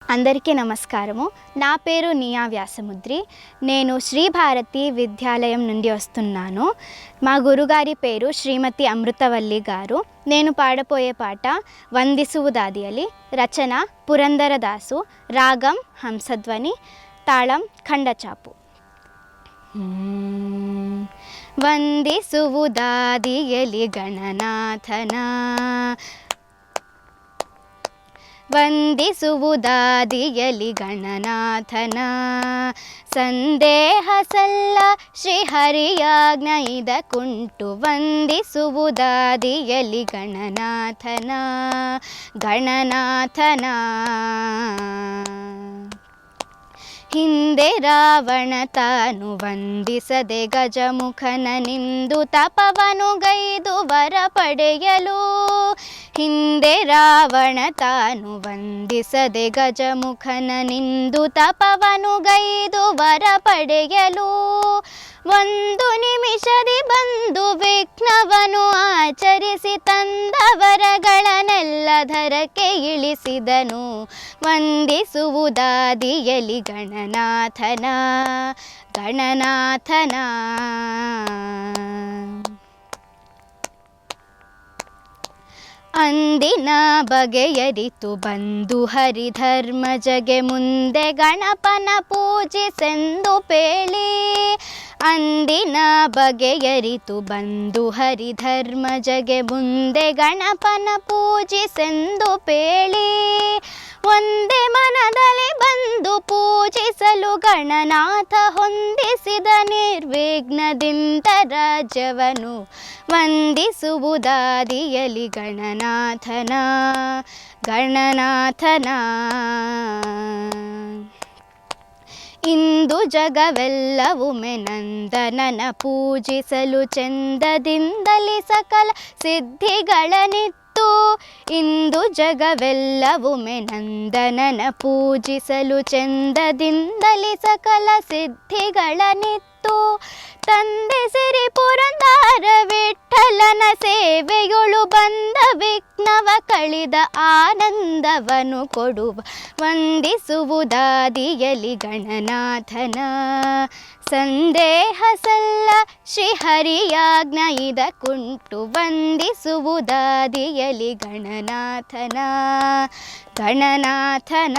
అందరికీ నమస్కారము. నా పేరు నియా వ్యాసముద్రి. నేను శ్రీ భారతి విద్యాలయం నుండి వస్తున్నాను. మా గురుగారి పేరు శ్రీమతి అమృతవల్లి గారు. నేను పాడపోయే పాట వందిసువు దాదియలి. రచన పురందరదాసు. రాగం హంసధ్వని. తాళం ఖండచాపు. వందిಸುವು ದಾದಿಯಲಿ ಗಣನಾಥನ ವಂದಿಸುವು ದಾದಿಯಲಿ ಗಣನಾಥನ ಸಂದೇಹ ಸಲ್ಲ ಶ್ರೀಹರಿಯಾಜ್ಞ ಇದಕ್ಕುಂಟು ವಂದಿಸುವು ದಾದಿಯಲಿ ಗಣನಾಥನ ಗಣನಾಥನ ಹಿಂದೆ ರಾವಣ ತಾನು ವಂದಿಸದೆ ಗಜಮುಖನ ನಿಂದು ತಪವನು ಗೈದು ವರ ಪಡೆಯಲು. ಹಿಂದೆ ರಾವಣ ತಾನು ವಂದಿಸದೆ ಗಜಮುಖನ ನಿಂದು ತಪವನು ಗೈದು ವರ ಪಡೆಯಲು. ಒಂದು ನಿಮಿಷದಿ ಬಂದು ವಿಘ್ನವನು ಆಚರಿಸಿ ತಂದವರಗಳನ್ನೆಲ್ಲ ಧರಕ್ಕೆ ಇಳಿಸಿದನು. ವಂದಿಸುವು ದಾದಿಯಲಿ ಗಣನಾಥನ ಗಣನಾಥನ. ಅಂದಿನ ಬಗೆಯರಿತು ಬಂದು ಹರಿಧರ್ಮಜಗೆ ಮುಂದೆ ಗಣಪನ ಪೂಜಿಸೆಂದು ಪೇಳಿ. ಅಂದಿನ ಬಗೆಯರಿತು ಬಂದು ಹರಿಧರ್ಮಜಗೆ ಮುಂದೆ ಗಣಪನ ಪೂಜಿಸೆಂದು ಪೇಳಿ. ಒಂದೇ ಮನದಲ್ಲಿ ಬಂದು ಪೂಜಿಸಲು ಗಣನಾಥ ಹೊಂದಿಸಿದ ನಿರ್ವಿಘ್ನದಿಂದ ರಾಜ್ಯವನು. ವಂದಿಸುವು ದಾದಿಯಲಿ ಗಣನಾಥನ ಗಣನಾಥನ. ಇಂದು ಜಗವೆಲ್ಲವುಮೆ ನಂದನನ ಪೂಜಿಸಲು ಚಂದದಿಂದಲಿ ಸಕಲ ಸಿದ್ಧಿಗಳನಿತ್ತು. ಇಂದು ಜಗವೆಲ್ಲವುಮೆ ನಂದನನ ಪೂಜಿಸಲು ಚಂದದಿಂದಲಿ ಸಕಲ ಸಿದ್ಧಿಗಳನಿತ್ತು. ತಂದೆ ಸಿರಿ ಪುರಂದರ ವಿಠ್ಠಲನ ಸೇವೆಯೊಳು ಬಂದ ವಿಘ್ನವ ಕಳಿದ ಆನಂದವನು ಕೊಡುವ. ವಂದಿಸುವು ದಾದಿಯಲಿ ಗಣನಾಥನ ಸಂದೇಹ ಸಲ್ಲ ಶ್ರೀಹರಿಯಾಜ್ಞ ಇದಕ್ಕುಂಟು. ವಂದಿಸುವು ದಾದಿಯಲಿ ಗಣನಾಥನ ಗಣನಾಥನ.